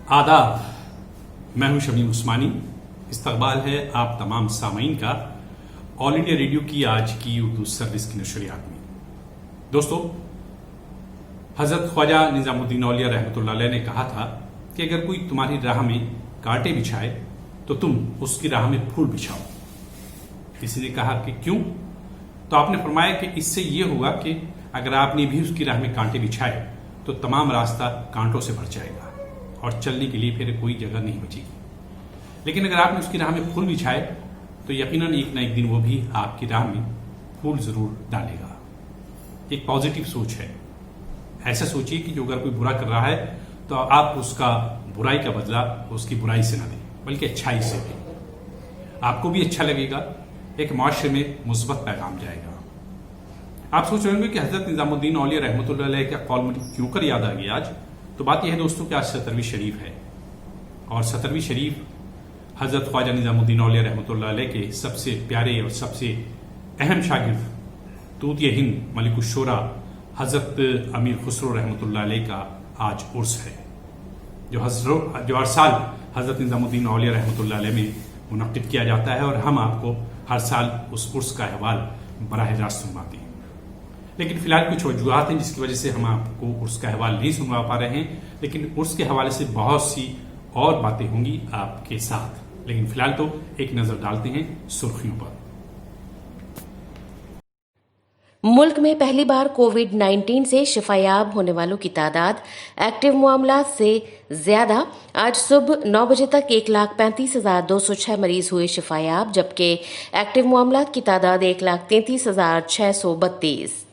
आदाब, मैं हूं शमीम उस्मानी। इस्तकबाल है आप तमाम सामीन का ऑल इंडिया रेडियो की आज की उर्दू सर्विस की नशरियात में। दोस्तों, हजरत ख्वाजा निजामुद्दीन औलिया रहमतुल्लाह अलैह ने कहा था कि अगर कोई तुम्हारी राह में कांटे बिछाए तो तुम उसकी राह में फूल बिछाओ। किसी ने कहा कि क्यों? तो आपने फरमाया कि इससे यह होगा कि अगर आपने भी उसकी राह में कांटे बिछाए तो तमाम रास्ता कांटों से भर जाएगा और चलने के लिए फिर कोई जगह नहीं बचेगी। लेकिन अगर आपने उसकी राह में फूल बिछाए तो यकीनन एक ना एक दिन वो भी आपकी राह में फूल जरूर डालेगा। एक पॉजिटिव सोच है। ऐसा सोचिए कि जो अगर कोई बुरा कर रहा है तो आप उसका बुराई का बदला उसकी बुराई से ना दें, बल्कि अच्छाई से दें। आपको भी अच्छा लगेगा, एक माशरे में मुस्बत पैगाम जाएगा। आप सोच रहे होंगे कि हजरत निजामुद्दीन औलिया रहमतुल्लाह अलैह का कौल मुझे क्यों कर याद आ गया आज। तो बात यह है दोस्तों कि आज 17वीं शरीफ है और 17वीं शरीफ हजरत ख्वाजा निजामुद्दीन औलिया रहमतुल्लाह अलैह के सबसे प्यारे और सबसे अहम शागिर्द तूतिया हिंद मलिकुश शोरा हजरत अमीर खुसरो रहमतुल्लाह अलैह का आज उर्स है, जो हर साल हजरत निजामुद्दीन औलिया रहमतुल्लाह अलैह में मुनक्किद किया जाता है और हम आपको हर साल उस उर्स का अहवाल बराह रास्त सुनवाते हैं। लेकिन फिलहाल कुछ वजूहात हैं जिसकी वजह से हम आपको उर्स का अहवाल नहीं सुनवा पा रहे हैं, लेकिन उर्स के हवाले से बहुत सी और बातें होंगी आपके साथ। लेकिन फिलहाल तो एक नजर डालते हैं सुर्खियों पर। मुल्क में पहली बार कोविड-19 से शिफायाब होने वालों की तादाद एक्टिव मामलात से ज्यादा। आज सुबह 9 बजे तक 1,35,206 मरीज हुए शिफायाब, जबकि एक्टिव मामलात की तादाद 1,33,632।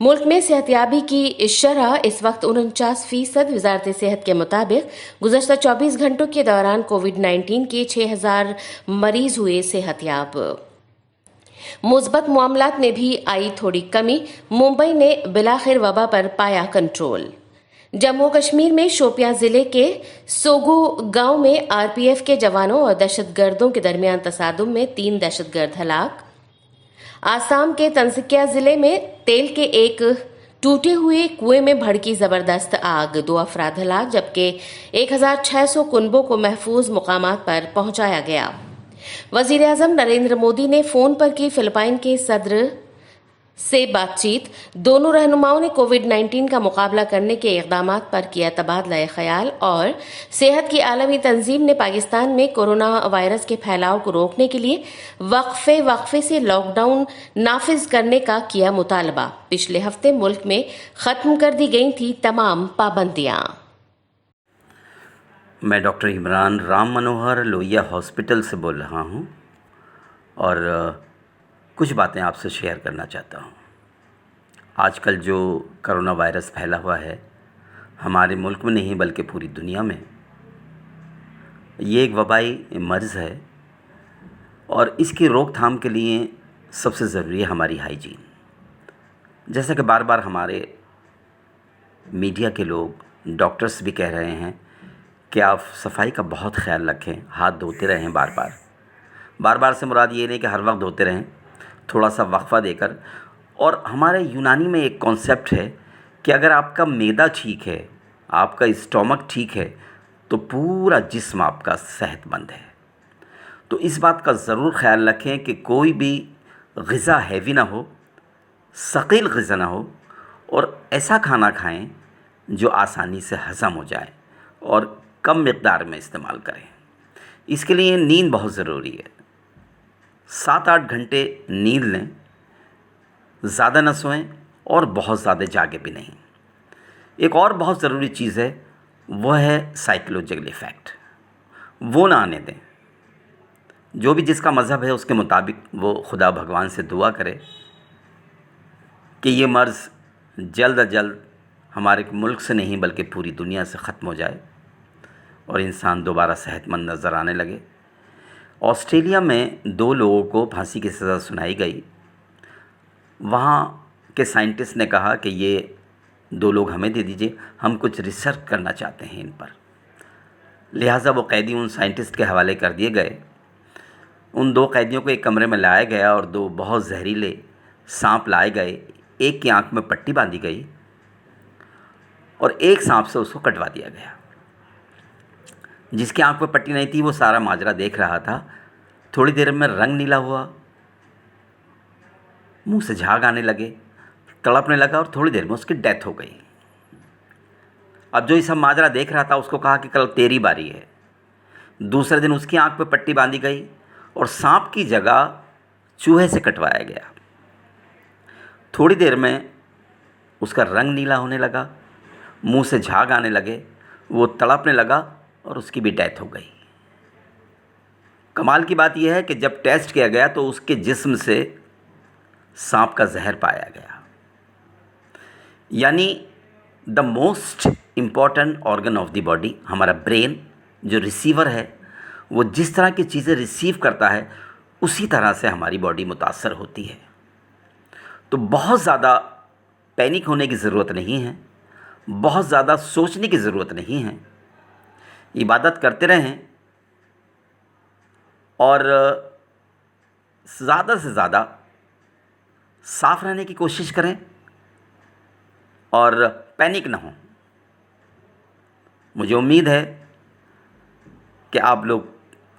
मुल्क में सेहतियाबी की शरह इस वक्त 49%। वजारत सेहत के मुताबिक गुज़श्ता 24 घंटों के दौरान कोविड-19 के 6,000 मरीज हुए सेहतियाब। मुस्बत मामलात में भी आई थोड़ी कमी। मुंबई ने बिलाखिर वबा पर पाया कंट्रोल। जम्मू कश्मीर में शोपियां जिले के सोगू गांव में आरपीएफ के जवानों और दहशतगर्दों के दरमियान तसादुम में 3 दहशतगर्द हलाक। आसाम के तंसकिया जिले में तेल के एक टूटे हुए कुएं में भड़की जबरदस्त आग, 2 अफराद हलाक, जबकि 1,600 कुनबों को महफूज मुकामात पर पहुंचाया गया। वजीर आजम नरेंद्र मोदी ने फोन पर की फिलिपाइन के सदर से बातचीत। दोनों रहनुमाओं ने कोविड-19 का मुकाबला करने के इकदामात पर किया तबादला ख्याल और सेहत की आलमी तंजीम ने पाकिस्तान में कोरोना वायरस के फैलाव को रोकने के लिए वक्फे से लॉकडाउन नाफिज करने का किया मुतालबा। पिछले हफ्ते मुल्क में खत्म कर दी गई थी तमाम पाबंदियां। मैं डॉक्टर इमरान राम मनोहर लोहिया हॉस्पिटल से बोल रहा हूं और कुछ बातें आपसे शेयर करना चाहता हूं। आजकल जो कोरोना वायरस फैला हुआ है हमारे मुल्क में नहीं बल्कि पूरी दुनिया में, ये एक वबाई मर्ज़ है और इसकी रोकथाम के लिए सबसे ज़रूरी है हमारी हाइजीन। जैसा कि बार बार हमारे मीडिया के लोग, डॉक्टर्स भी कह रहे हैं कि आप सफाई का बहुत ख्याल रखें, हाथ धोते रहें बार बार से मुराद ये नहीं कि हर वक्त धोते रहें, थोड़ा सा वक्फा देकर। और हमारे यूनानी में एक कॉन्सेप्ट है कि अगर आपका मैदा ठीक है, आपका स्टोमक ठीक है, तो पूरा जिस्म आपका सेहतमंद है। तो इस बात का ज़रूर ख्याल रखें कि कोई भी ग़िज़ा हैवी ना हो, सकील ग़िज़ा ना हो और ऐसा खाना खाएं जो आसानी से हज़म हो जाए और कम मिक़दार में इस्तेमाल करें। इसके लिए नींद बहुत ज़रूरी है। 7-8 घंटे नींद लें, ज़्यादा न सोएं और बहुत ज़्यादा जागे भी नहीं। एक और बहुत ज़रूरी चीज़ है, वह है साइकोलॉजिकल इफ़ेक्ट। वो ना आने दें। जो भी जिसका मज़हब है उसके मुताबिक वो खुदा भगवान से दुआ करे कि ये मर्ज़ जल्द अज जल्द हमारे मुल्क से नहीं बल्कि पूरी दुनिया से ख़त्म हो जाए और इंसान दोबारा सेहतमंद नज़र आने लगे। ऑस्ट्रेलिया में 2 लोगों को फांसी की सज़ा सुनाई गई। वहाँ के साइंटिस्ट ने कहा कि ये 2 लोग हमें दे दीजिए, हम कुछ रिसर्च करना चाहते हैं इन पर। लिहाजा वो कैदी उन साइंटिस्ट के हवाले कर दिए गए। उन 2 कैदियों को एक कमरे में लाया गया और 2 बहुत जहरीले सांप लाए गए। एक की आंख में पट्टी बांधी गई और एक सांप से उसको कटवा दिया गया। جس کی آنکھ پہ پٹی نہیں تھی وہ سارا ماجرا دیکھ رہا تھا. تھوڑی دیر میں رنگ نیلا ہوا, منہ سے جھاگ آنے لگے, تڑپنے لگا اور تھوڑی دیر میں اس کی ڈیتھ ہو گئی. اب جو یہ سب ماجرا دیکھ رہا تھا اس کو کہا کہ کل تیری باری ہے. دوسرے دن اس کی آنکھ پہ پٹی باندھی گئی اور سانپ کی جگہ چوہے سے کٹوایا گیا. تھوڑی دیر میں اس کا رنگ نیلا ہونے لگا, منہ سے جھاگ آنے لگے, وہ تڑپنے لگا اور اس کی بھی ڈیتھ ہو گئی. کمال کی بات یہ ہے کہ جب ٹیسٹ کیا گیا تو اس کے جسم سے سانپ کا زہر پایا گیا. یعنی the most important organ of the body, ہمارا برین جو ریسیور ہے, وہ جس طرح کی چیزیں ریسیو کرتا ہے اسی طرح سے ہماری باڈی متاثر ہوتی ہے. تو بہت زیادہ پینک ہونے کی ضرورت نہیں ہے, بہت زیادہ سوچنے کی ضرورت نہیں ہے. عبادت کرتے رہیں اور زیادہ سے زیادہ صاف رہنے کی کوشش کریں اور پینک نہ ہوں. مجھے امید ہے کہ آپ لوگ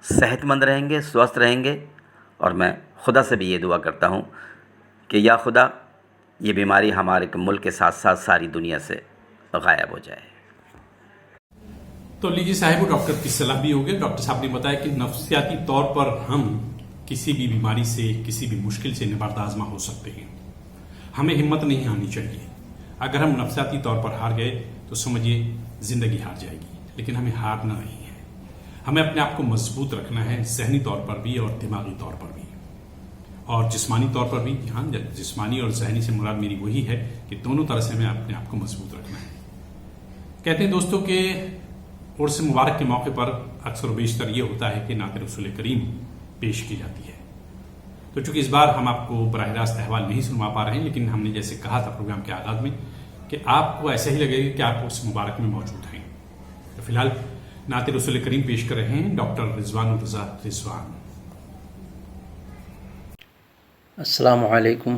صحت مند رہیں گے, سوستھ رہیں گے, اور میں خدا سے بھی یہ دعا کرتا ہوں کہ یا خدا یہ بیماری ہمارے ملک کے ساتھ ساتھ ساری دنیا سے غائب ہو جائے. تو لیجیے صاحب, وہ ڈاکٹر کی صلاح بھی ہوگی. ڈاکٹر صاحب نے بتایا کہ نفسیاتی طور پر ہم کسی بھی بیماری سے, کسی بھی مشکل سے نبرد آزما ہو سکتے ہیں. ہمیں ہمت نہیں ہارنی چاہیے. اگر ہم نفسیاتی طور پر ہار گئے تو سمجھیے زندگی ہار جائے گی. لیکن ہمیں ہارنا نہیں ہے, ہمیں اپنے آپ کو مضبوط رکھنا ہے, ذہنی طور پر بھی اور دماغی طور پر بھی, اور جسمانی طور پر بھی. ہاں, جسمانی اور ذہنی سے مراد میری وہی ہے کہ دونوں طرح سے ہمیں اپنے آپ کو مضبوط رکھنا ہے. کہتے ہیں دوستوں کہ عرس مبارک کے موقع پر اکثر و بیشتر یہ ہوتا ہے کہ نعت رسول کریم پیش کی جاتی ہے. تو چونکہ اس بار ہم آپ کو براہ راست احوال نہیں سنوا پا رہے ہیں, لیکن ہم نے جیسے کہا تھا پروگرام کے آغاز میں کہ آپ کو ایسا ہی لگے گا کہ آپ عرس مبارک میں موجود ہیں. تو فی الحال نعت رسول کریم پیش کر رہے ہیں ڈاکٹر رضوان الرضا رضوان. السلام علیکم.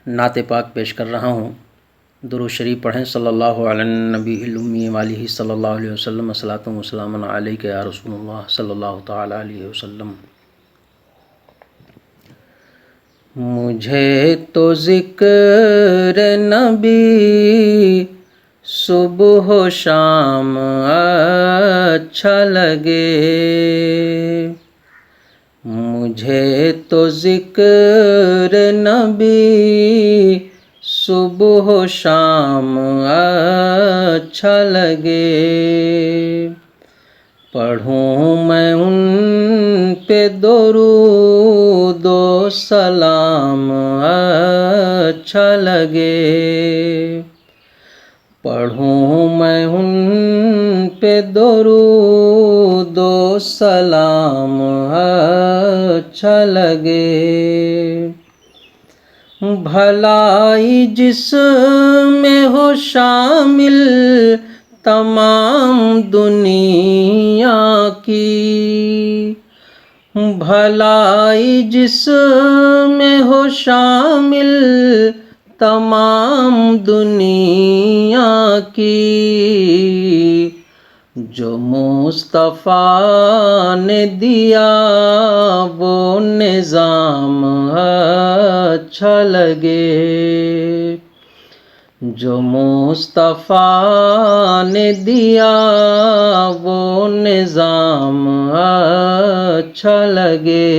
نعت پاک پیش کر رہا ہوں. درود شریف پڑھیں صلی اللہ علی النبی الامی وآلہ صلی اللہ علیہ وسلم. صلاۃ و سلام علیک یا رسول اللہ صلی اللہ تعالی علیہ وسلم. مجھے تو ذکر نبی صبح و شام اچھا لگے, مجھے تو ذکر نبی صبح و شام اچھا لگے. پڑھوں میں ان پہ درود و سلام اچھا لگے, پڑھوں میں ان پہ درود و سلام اچھا لگے. بھلائی جس میں ہو شامل تمام دنیا کی, بھلائی جس میں ہو شامل تمام دنیا کی, جو مصطفیٰ نے دیا وہ نظام اچھا لگے, جو مصطفیٰ نے دیا وہ نظام اچھا لگے.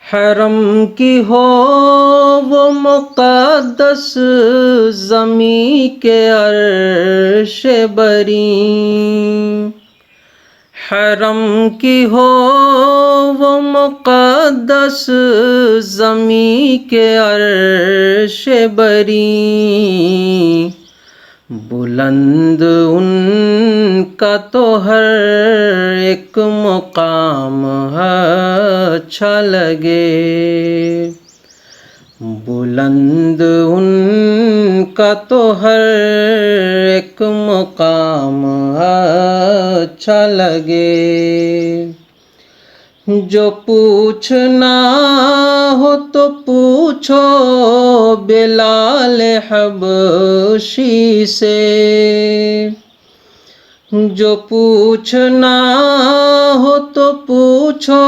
حرم کی ہو وہ مقدس زمیں کے عرش بری, حرم کی ہو وہ مقدس زمیں کے عرش بری, بلند ان کا تو ہر ایک مقام اچھا لگے, بلند ان کا تو ہر ایک مقام اچھا لگے. جو پوچھنا ہو تو پوچھو بلال حبشی سے, جو پوچھنا ہو تو پوچھو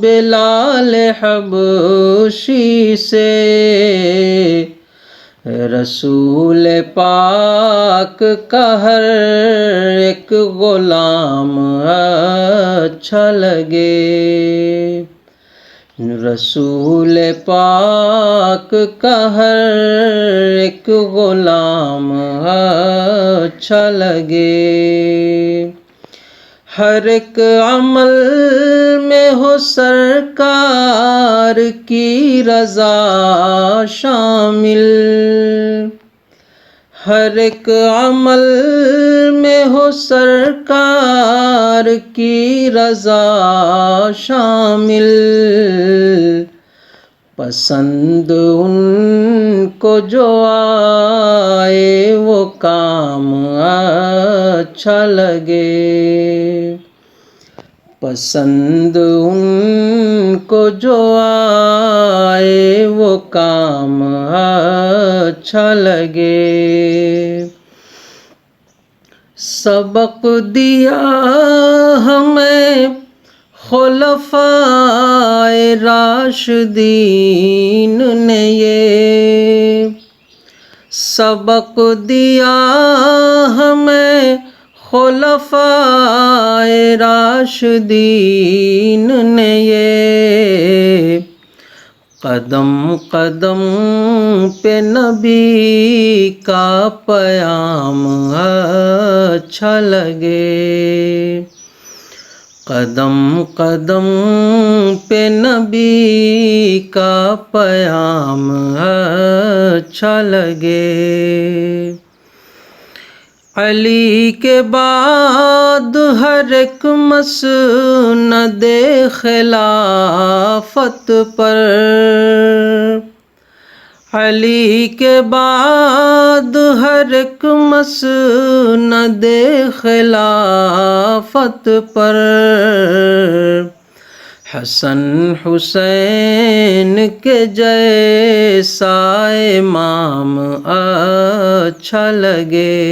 بلال حبشی سے، رسول پاک کا ہر ایک غلام اچھا لگے، رسول پاک کا ہر ایک غلام اچھا لگے، ہر ایک عمل میں ہو سرکار کی رضا شامل، ہر ایک عمل میں ہو سرکار کی رضا شامل، پسند ان کو جو آئے وہ کام اچھا لگے، پسند ان کو جو آئے وہ کام اچھا لگے، سبق دیا ہمیں خلفائے راشدین نے یہ، سبق دیا ہمیں خلفائے راشدین نے یہ، قدم قدم پہ نبی کا پیام اچھا لگے، قدم قدم پہ نبی کا پیام اچھا لگے، علی کے بعد ہر ایک مسند خلافت پر، علی کے بعد ہر ایک مسند خلافت پر، حسن حسین کے جیسا امام اچھا لگے،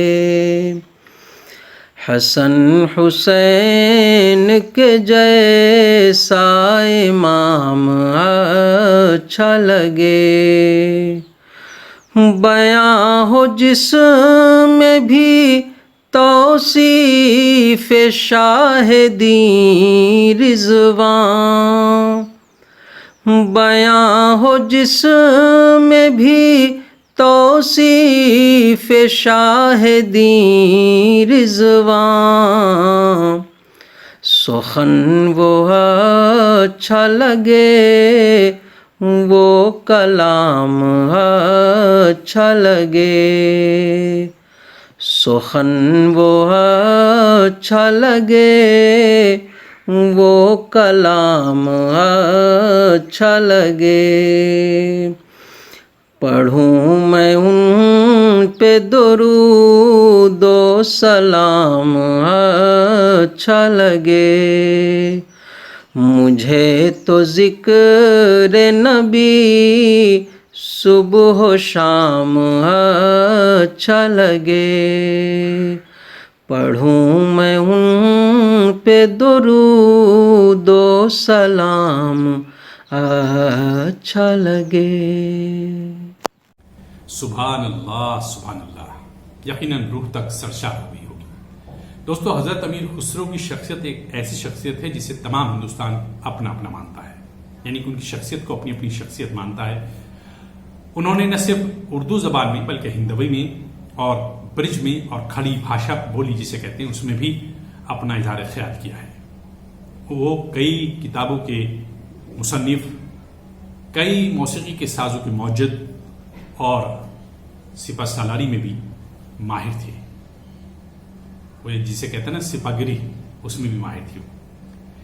حسن حسین کے جیسا امام اچھا لگے، بیاں ہو جس میں بھی توصیف شاہدیں رضوان، بیاں ہو جس میں بھی توصیف شاہدیں رضوان، سخن وہ اچھا لگے وہ کلام اچھا لگے، سخن وہ اچھا لگے وہ کلام اچھا لگے، پڑھوں میں ان پہ درود و سلام اچھا لگے، مجھے تو ذکر نبی صبح و شام اچھا لگے، پڑھوں میں ان پہ درود و سلام اچھا لگے۔ سبحان اللہ، یقیناً روح تک سرشار ہو گئی ہوگی۔ دوستو، حضرت امیر خسرو کی شخصیت ایک ایسی شخصیت ہے جسے تمام ہندوستان اپنا اپنا مانتا ہے، یعنی کہ ان کی شخصیت کو اپنی اپنی شخصیت مانتا ہے۔ انہوں نے نہ صرف اردو زبان میں بلکہ ہندوی میں اور برج میں اور کھڑی بھاشا بولی جسے کہتے ہیں اس میں بھی اپنا اظہار خیال کیا ہے۔ وہ کئی کتابوں کے مصنف، کئی موسیقی کے سازوں کے موجد اور سپہ سالاری میں بھی ماہر تھے۔ وہ جسے کہتے ہیں نا سپہ گری، اس میں بھی ماہر تھی۔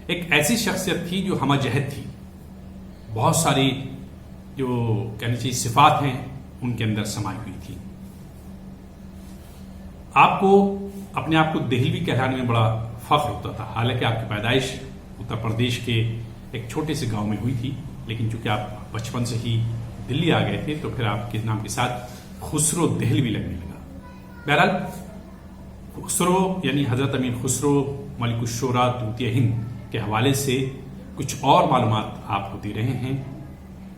ایک ایسی شخصیت تھی جو ہمہ جہت تھی، بہت ساری جو کہنی چاہیے صفات ہیں ان کے اندر سمائی ہوئی تھی۔ آپ کو اپنے آپ کو دہلوی کہلانے میں بڑا فخر ہوتا تھا، حالانکہ آپ کی پیدائش اتر پردیش کے ایک چھوٹے سے گاؤں میں ہوئی تھی، لیکن چونکہ آپ بچپن سے ہی دلی آ گئے تھے تو پھر آپ کے نام کے ساتھ خسرو دہلوی لگنے لگا۔ بہرحال خسرو یعنی حضرت امیر خسرو ملک الشورا طوطیہ ہند کے حوالے سے کچھ اور معلومات آپ کو دے رہے ہیں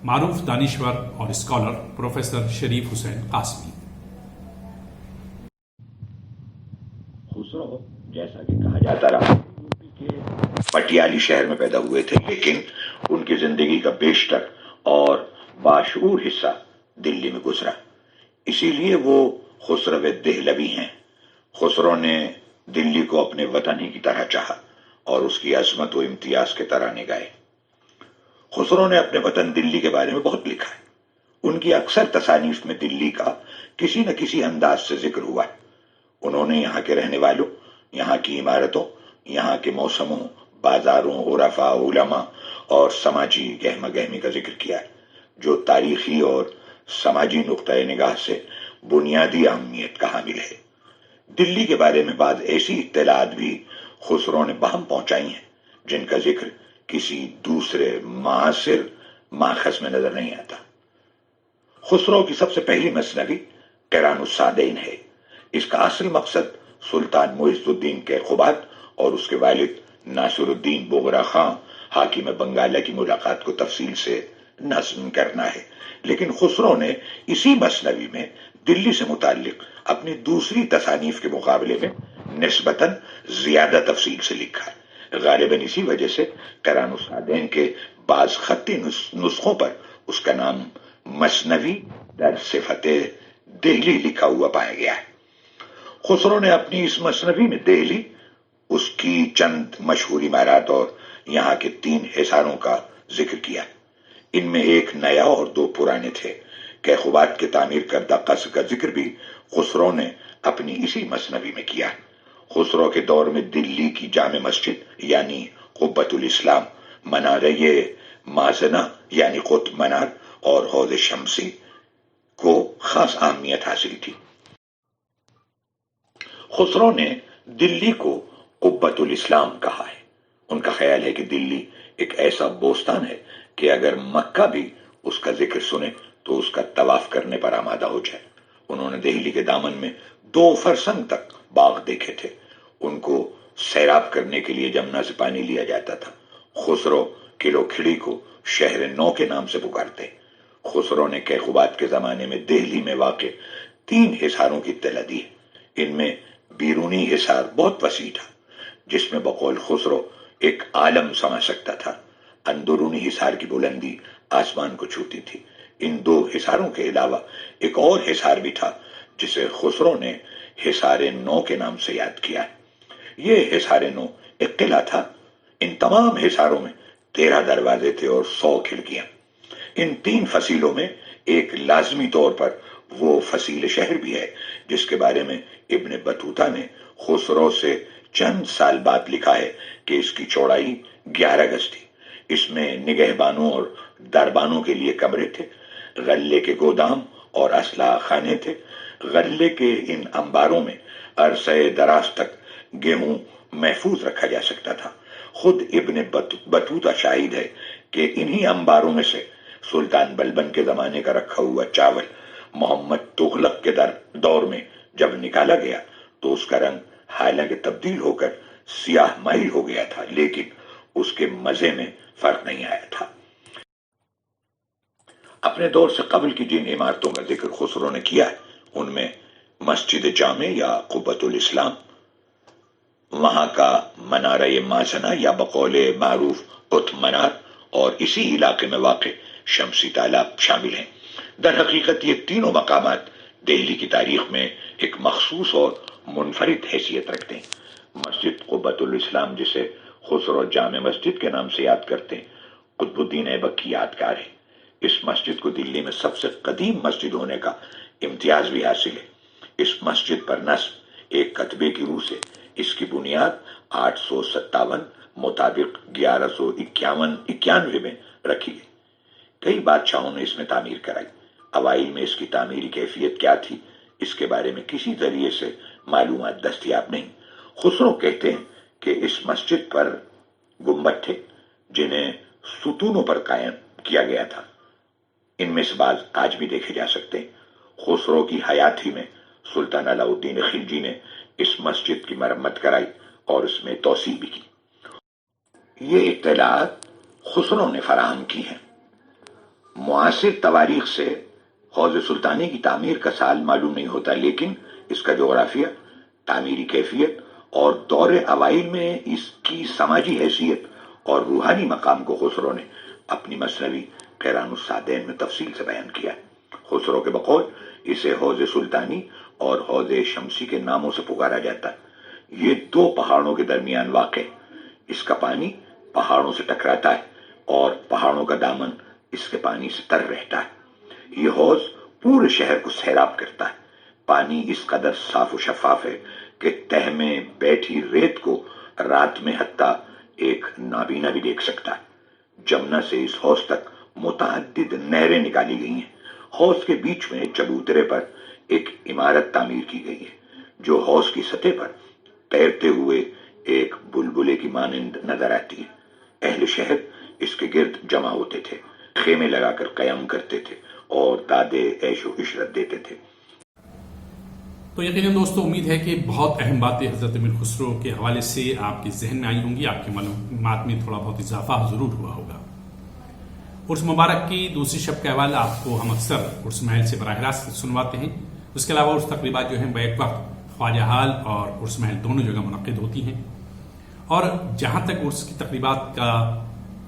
معروف دانشور اور اسکالر پروفیسر شریف حسین قاسمی۔ خسرو جیسا کہ کہا جاتا رہا پٹیالی شہر میں پیدا ہوئے تھے، لیکن ان کی زندگی کا بیشتر اور باشعور حصہ دلی میں گزرا، اسی لیے وہ خسرو دہلوی ہیں۔ خسرو نے دلی کو اپنے وطن ہی کی طرح چاہا اور اس کی عظمت و امتیاز کے ترانے گائے۔ خسرو نے اپنے وطن دلی کے بارے میں بہت لکھا ہے۔ ان کی اکثر تصانیف میں دلی کا کسی نہ کسی انداز سے ذکر ہوا ہے۔ انہوں نے یہاں کے رہنے والوں، یہاں کی عمارتوں، یہاں کے موسموں، بازاروں، عرفاء، علماء اور سماجی گہما گہمی کا ذکر کیا ہے، جو تاریخی اور سماجی نقطۂ نگاہ سے بنیادی اہمیت کا حامل ہے۔ دلی کے بارے میں بعض ایسی اطلاعات بھی خسرو نے باہم پہنچائی ہیں جن کا ذکر کسی دوسرے معاصر ماخذ میں نظر نہیں آتا۔ خسرو کی سب سے پہلی مثنوی قران الصادین ہے۔ اس کا اصل مقصد سلطان معز الدین کیقوباد اور اس کے والد ناصر الدین بغرا خان حاکم بنگالہ کی ملاقات کو تفصیل سے نظم کرنا ہے، لیکن خسرو نے اسی مثنوی میں دلی سے متعلق اپنی دوسری تصانیف کے مقابلے میں نسبتاً زیادہ تفصیل سے لکھا ہے۔ غالباً اسی وجہ سے قران الصادین کے بعض خطی نسخوں پر اس کا نام مثنوی در صفت دہلی لکھا ہوا پایا گیا ہے۔ خسرو نے اپنی اس مثنوی میں دہلی، اس کی چند مشہور عمارات اور یہاں کے 3 حصاروں کا ذکر کیا۔ ان میں ایک نیا اور 2 پرانے تھے۔ کیقوباد کے تعمیر کردہ قصر کا ذکر بھی خسرو نے اپنی اسی مثنوی میں کیا۔ خسرو کے دور میں دلی کی جامع مسجد یعنی قبۃ الاسلام، منارہ مازنہ یعنی قطب منار اور حوض شمسی کو خاص اہمیت حاصل تھی۔ خسرو نے دلی کو قبۃ الاسلام کہا ہے۔ ان کا خیال ہے کہ دلی ایک ایسا بوستان ہے کہ اگر مکہ بھی اس کا ذکر سنے تو اس کا طواف کرنے پر آمادہ ہو جائے۔ انہوں نے دہلی کے دامن میں 2 فرسنگ تک باغ دیکھے تھے۔ ان کو سیراب کرنے کے لیے جمنا سے پانی لیا جاتا تھا۔ خسرو قلعہ کھڑی کو شہر نو کے نام سے پکارتے۔ خسرو نے کیقوباد کے زمانے میں دہلی میں واقع 3 حصاروں کی اطلاع دی ہے۔ ان میں بیرونی حصار بہت وسیع تھا، جس میں بقول خسرو ایک عالم سما سکتا تھا۔ اندرونی حصار کی بلندی آسمان کو چھوتی تھی۔ ان 2 حصاروں کے علاوہ ایک اور حصار بھی تھا جسے خسرو نے حصار نو کے نام سے یاد کیا ہے۔ یہ حصار نو ایک قلعہ تھا۔ ان تمام حصاروں میں 13 دروازے تھے اور 100 کھڑکیاں۔ ان 3 فصیلوں میں ایک لازمی طور پر وہ فصیل شہر بھی ہے جس کے بارے میں ابن بطوطہ نے خسرو سے چند سال بعد لکھا ہے کہ اس کی چوڑائی 11 گز تھی۔ اس میں نگہبانوں اور دربانوں کے لیے کمرے تھے، غلے کے گودام اور اسلحہ خانے تھے۔ غلے کے ان انباروں میں عرصہ دراز تک گیہوں محفوظ رکھا جا سکتا تھا۔ خود ابن بطوطہ شاہد ہے کہ انہی انباروں میں سے سلطان بلبن کے زمانے کا رکھا ہوا چاول محمد تغلق کے دور میں جب نکالا گیا تو اس کا رنگ حالانکہ تبدیل ہو کر سیاہ مائل ہو گیا تھا، لیکن اس کے مزے میں فرق نہیں آیا تھا۔ اپنے دور سے قبل کی جن عمارتوں کا ذکر خسرو نے کیا ہے ان میں مسجد جامع یا قبۃ الاسلام، وہاں کا منارہ مازنہ یا بقول معروف قطب منار اور اسی علاقے میں واقع شمسی تالاب شامل ہیں۔ در حقیقت یہ تینوں مقامات دہلی کی تاریخ میں ایک مخصوص اور منفرد حیثیت رکھتے ہیں۔ مسجد قبۃ الاسلام جسے خسرو جامع مسجد کے نام سے یاد کرتے ہیں، قطب الدین ایبک کی یادگار ہے۔ اس مسجد کو دلی میں سب سے قدیم مسجد ہونے کا امتیاز بھی حاصل ہے۔ اس مسجد پر نصب ایک کتبے کی روح سے اس کی بنیاد 857 مطابق 1191 میں رکھی گئی۔ کئی بادشاہوں نے اس میں تعمیر کرائی۔ اوائل میں اس کی تعمیری کیفیت کیا تھی اس کے بارے میں کسی ذریعے سے معلومات دستیاب نہیں۔ خسرو کہتے ہیں کہ اس مسجد پر گنبد تھے جنہیں ستونوں پر قائم کیا گیا تھا۔ ان میں سے بعض آج بھی دیکھے جا سکتے ہیں۔ خسرو کی حیات ہی میں سلطان علاء الدین خلجی نے इस मस्जिद की मरम्मत कराई और उसमें तोसी भी की। ये इत्तलात खुसरो ने फराहम की हैं। मुआसिर तवारीख से हौज़ सुल्तानी की तामीर का साल मालूम नहीं होता, लेकिन इसका जोग्राफिया, तामीरी कैफियत और दौरे अवाइल में इसकी समाजी हैसियत और रूहानी मकाम को खुसरो ने अपनी मसनवी क़िरानुस्सादैन में तफसील से बयान किया। खुसरो के बकौल इसे हौज़ सुल्तानी और हौज़ शमसी के नामों से पुकारा जाता है। ये दो पहाड़ों के दरमियान वाक़, इसका पानी पहाड़ों से टकराता है और पहाड़ों का दामन इसके पानी से तर रहता है। ये हौज़ पूरे शहर को सैराब करता है। पानी इस कदर साफ और शफाफ है कि तह में बैठी रेत को रात में हत्ता एक नाबीना भी देख सकता है। जमुना से इस हौज़ तक मुतअद्दिद नहरें निकाली गई हैं। हौज़ के बीच में चबूतरे पर एक इमारत तामीर की गई है, जो हौज़ की सतह पर तैरते हुए एक बुलबुले की मानंद नजर आती है। अहले शहर इसके गिर्द जमा होते थे, खेमे लगाकर कयाम करते थे और दादे ऐशो इशरत देते थे। तो यकीनन दोस्तों, उम्मीद है कि बहुत अहम बातें हज़रत अमीर खुसरो के हवाले से आपके जहन में आई होंगी, आपके मालूमात में थोड़ा बहुत इजाफा जरूर हुआ होगा। उर्स मुबारक की दूसरी शब का अहवाल आपको हम अक्सर उर्स महल से बराह रास्त सुनवाते हैं। उसके अलावा उर्स तकरीबात जो हैं बैक वक्त ख्वाजा हाल और उर्स महल दोनों जगह मुनक़िद होती हैं। और जहाँ तक उर्स की तकरीबात का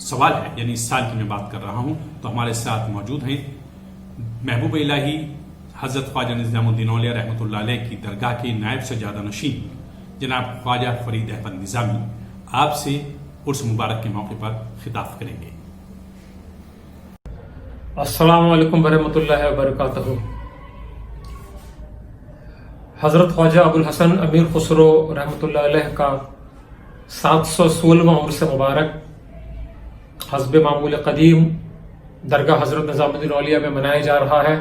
सवाल है, यानी इस साल की मैं बात कर रहा हूँ, तो हमारे साथ मौजूद हैं महबूब इलाही हज़रत ख्वाजा निज़ामुद्दीन औलिया रहमतुल्लाह अलैह की दरगाह के नायब सज्जादा नशीन जनाब ख्वाजा फरीद अहमद निज़ामी आपसे उर्स मुबारक के मौके पर खिताब करेंगे। अस्सलामु अलैकुम वरहमतुल्लाहि वबरकातुहू। हज़रत ख्वाजा अबुल हसन अमीर खुसरो रहमतुल्लाह अलैह का 716वां उर्स मुबारक हस्ब मामूल कदीम दरगाह हज़रत निज़ामुद्दीन औलिया में मनाया जा रहा है।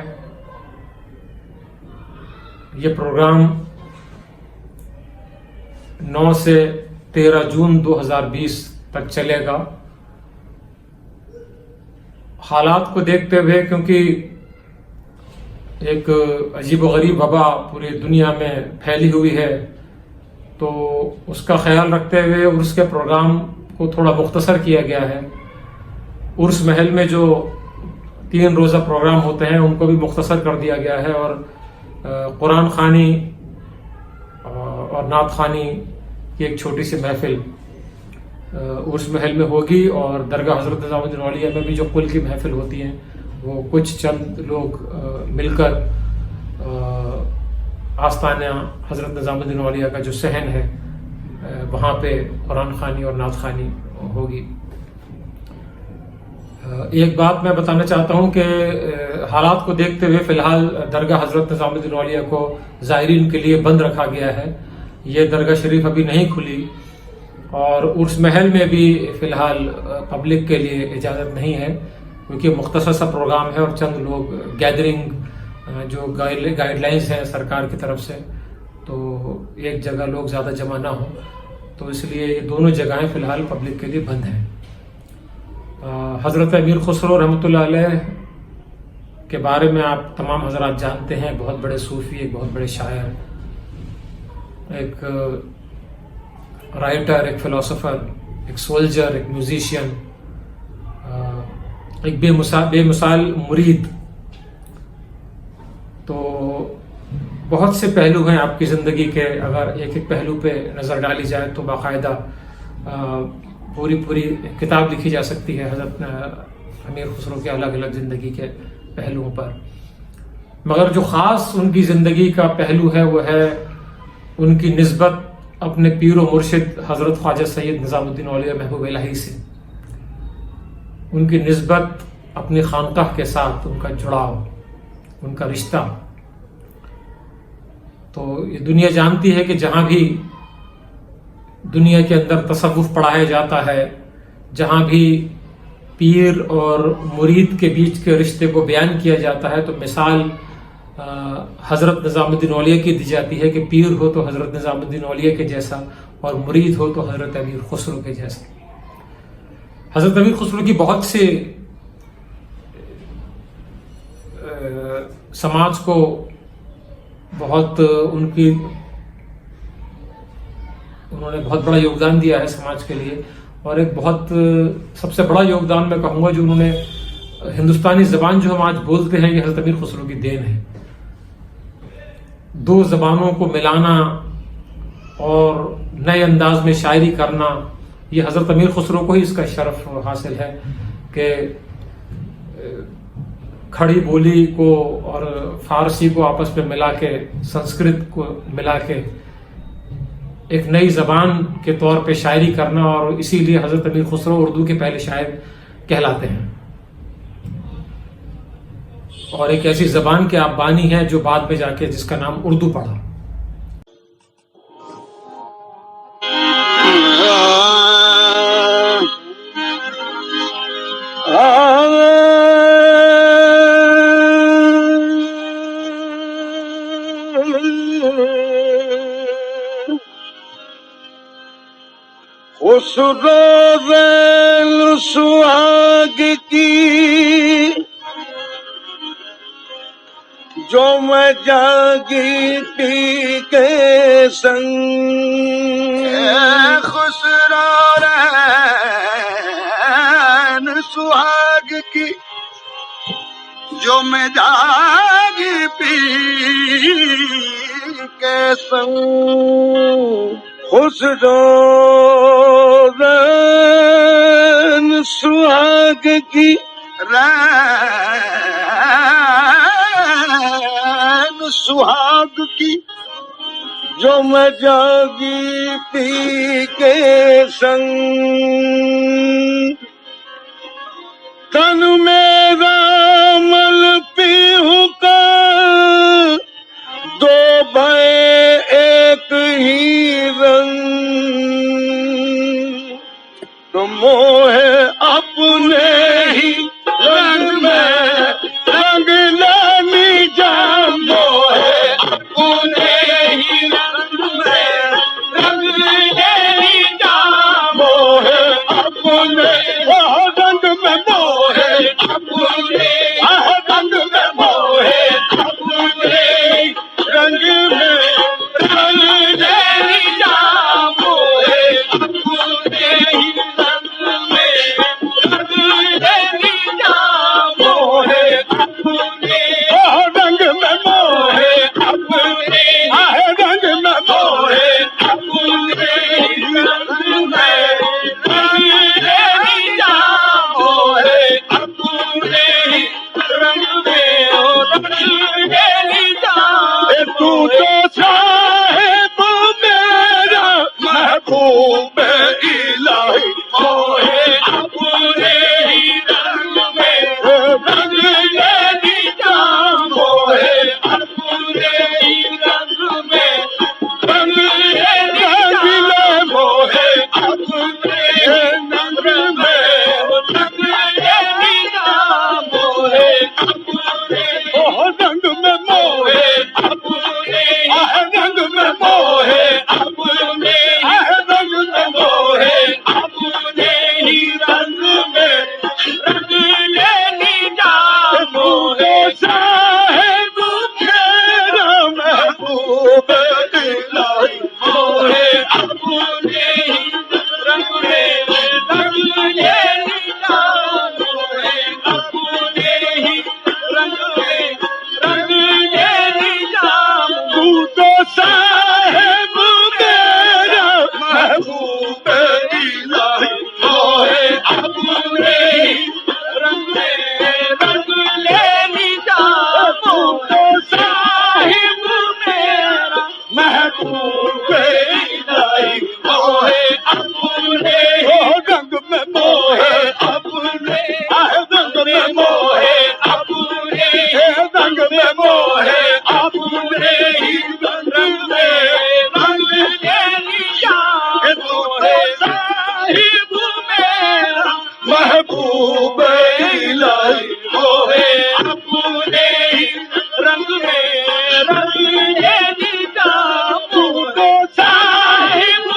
ये प्रोग्राम 9 से 13 जून 2020 तक चलेगा। हालात को देखते हुए, क्योंकि एक अजीब व गरीब वबा पूरी दुनिया में फैली हुई है, तो उसका ख्याल रखते हुए उर्स के प्रोग्राम को थोड़ा मुख्तसर किया गया है। उर्स महल में जो 3 रोज़ा प्रोग्राम होते हैं उनको भी मुख्तसर कर दिया गया है और कुरान खानी और नात खानी की एक छोटी सी महफिल उर्स महल में होगी। और दरगाह हज़रत निज़ामुद्दीन औलिया में भी जो कुल की महफिल होती हैं, वो कुछ चंद लोग मिलकर आस्ताना हज़रत निज़ामुद्दीन औलिया का जो सहन है वहाँ पे कुरान खानी और नात खानी होगी। एक बात मैं बताना चाहता हूँ कि हालात को देखते हुए फ़िलहाल दरगाह हज़रत निज़ामुद्दीन औलिया को ज़ायरीन के लिए बंद रखा गया है। ये दरगाह शरीफ अभी नहीं खुली और उर्स महल में भी फ़िलहाल पब्लिक के लिए इजाज़त नहीं है, क्योंकि मुख्तसर सा प्रोग्राम है और चंद लोग गैदरिंग जो गाइडलाइंस हैं सरकार की तरफ से, तो एक जगह लोग ज़्यादा जमा ना हो, तो इसलिए ये दोनों जगहें फ़िलहाल पब्लिक के लिए बंद हैं। हज़रत अमीर खुसरो रहमतुल्लाह अलैह के बारे में आप तमाम हज़रात जानते हैं। बहुत बड़े सूफ़ी, एक बहुत बड़े शायर, एक राइटर, एक फ़िलोसोफ़र, एक सोल्जर, एक म्यूज़िशियन, एक बेमिसाल मुरीद। तो बहुत से पहलू हैं आपकी ज़िंदगी के। अगर एक एक पहलू पे नज़र डाली जाए तो बाकायदा पूरी किताब लिखी जा सकती है हज़रत अमीर खुसरो के अलग अलग ज़िंदगी के पहलुओं पर। मगर जो ख़ास उनकी ज़िंदगी का पहलू है वो है उनकी निस्बत अपने पीर व मुर्शिद हज़रत ख्वाजा सैयद निज़ामुद्दीन औलिया महबूब इलाही से, उनकी निस्बत अपनी खानकाह के साथ, उनका जुड़ाव, उनका रिश्ता। तो ये दुनिया जानती है कि जहाँ भी दुनिया के अंदर तसव्वुफ़ पढ़ाया जाता है, जहाँ भी पीर और मुरीद के बीच के रिश्ते को बयान किया जाता है, तो मिसाल हज़रत निज़ामुद्दीन औलिया की दी जाती है कि पीर हो तो हज़रत निज़ामुद्दीन औलिया के जैसा और मुरीद हो तो हज़रत अमीर खुसरो के जैसा। हज़रत अमीर खुसरो की बहुत से समाज को बहुत उनकी उन्होंने बहुत बड़ा योगदान दिया है समाज के लिए, और एक बहुत सबसे बड़ा योगदान मैं कहूँगा जो उन्होंने हिंदुस्तानी ज़बान जो हम आज बोलते हैं, ये हज़रत अमीर खुसरो की देन है। दो ज़बानों को मिलाना और नए अंदाज में शायरी करना, ये हज़रत अमीर खुसरो को ही इसका शरफ हासिल है कि खड़ी बोली को और फारसी को आपस में मिला के, संस्कृत को मिला के एक नई ज़बान के तौर पे शायरी करना, और इसीलिए हज़रत अमीर खुसरो उर्दू के पहले शायर कहलाते हैं, और एक ऐसी ज़बान के आप बानी हैं जो बाद में जाके जिसका नाम उर्दू पड़ा। खुसरो सुहाग की जो मैं जागी पी के संग, खुसरो सुहाग की जो मैं जागी पी के संग, खुसरो सुहाग की सुहाग की जो मैं जागी पी के संग, तन मेरा मल पीहू का दो भय एक ही रंग, तो मोहे अपने ही रंग में रंग लानी जा, मोहे अपने ही रंग में रंग लेनी जा, मोहे अपने रंग में, मोहे अपने रंग में, मोहे अपने रंग में रंग लेनी जा, मोहे अपने ही रंग में रंग लेनी जा, मोहे अपने रंग में, मोहे अपने रंग में, मोहे अपने रंग में रंग लेनी जा, मोहे अपने रंग में रंग लेनी जा। तू तो साहिब मेरा महबूब इलाही, मोहे अपने ही रंग में रंग लेनी जा, मोहे अपने ही रंग में रंग लेनी जा, मोहे अपने रंग में रंग लेनी जा, मोहे अपने रंग में, मोहे अपने रंग में, मोहे अपने रंग में, मोहे अपने ही रंग में रंग लेनी जा, मोहे साहिब मेरा महबूब इलाही, मोहे अपने ही रंग में रंग लेनी जा, मोहे अपने ही रंग में रंग लेनी जा। तू तो साहिब मेरा महबूब इलाही, मोहे अपने ही रंग में रंग लेनी जा, तू तो साहिब मेरा महबूब इलाही, मोहे अपने रंग में, मोहे अपने रंग में, मोहे अपने रंग में, मोहे अपने ही रंग में रंग लेनी जा, तू तो साहिब मेरा महबूब इलाही, मोहे अपने ही रंग में रंग लेनी जा, तू तो Sahib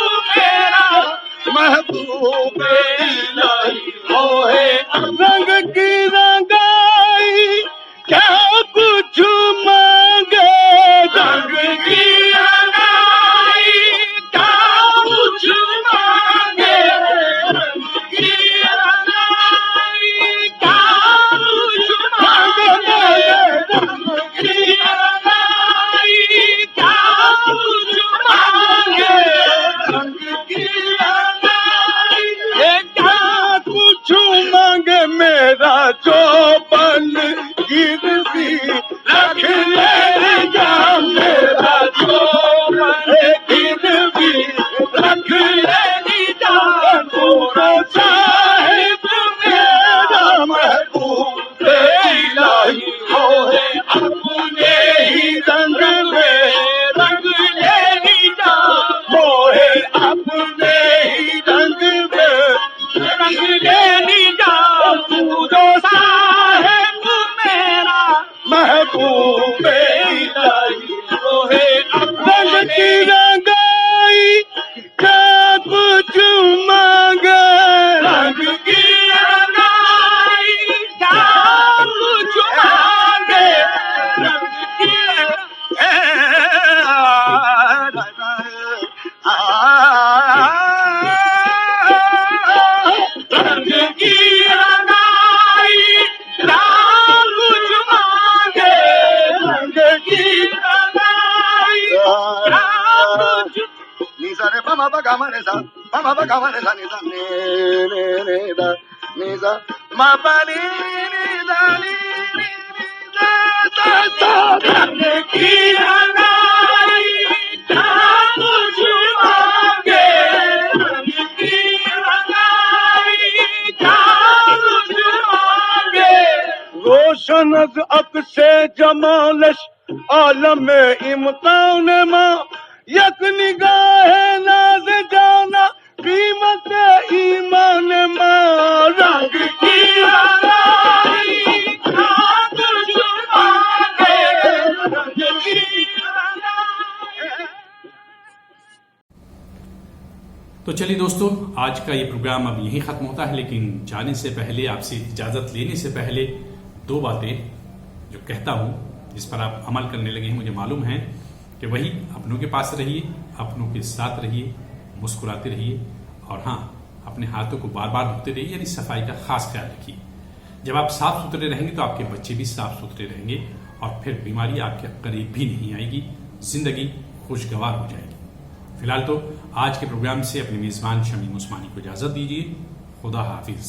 ma ba ga ma re sa ma ba ga ma re sa ni da ni sa ma ba ni da ni da करने की अनाई क्या कुछ मांगे करने की अनाई क्या कुछ मांगे रोशन अक से जमालश आलम इम्कान मां यक निगाह नाज जाना कीमत ईमान मां रंग की अनाई क्या कुछ मांगे रंग की अनाई। तो चलिए दोस्तों, आज का ये प्रोग्राम अब यहीं खत्म होता है, लेकिन जाने से पहले, आपसे इजाजत लेने से पहले 2 बातें जो कहता हूं, जिस पर आप अमल करने लगे हैं, मुझे मालूम है कि वही अपनों के पास रहिए, अपनों के साथ रहिए, मुस्कुराते रहिए, और हाँ, अपने हाथों को बार बार धोते रहिए, यानी सफाई का खास ख्याल रखिए। जब आप साफ सुथरे रहेंगे तो आपके बच्चे भी साफ सुथरे रहेंगे, और फिर बीमारी आपके करीब भी नहीं आएगी, जिंदगी खुशगवार हो जाएगी। फिलहाल तो आज के प्रोग्राम से अपने मेजबान शमीम उस्मानी को इजाजत दीजिए। खुदा हाफिज।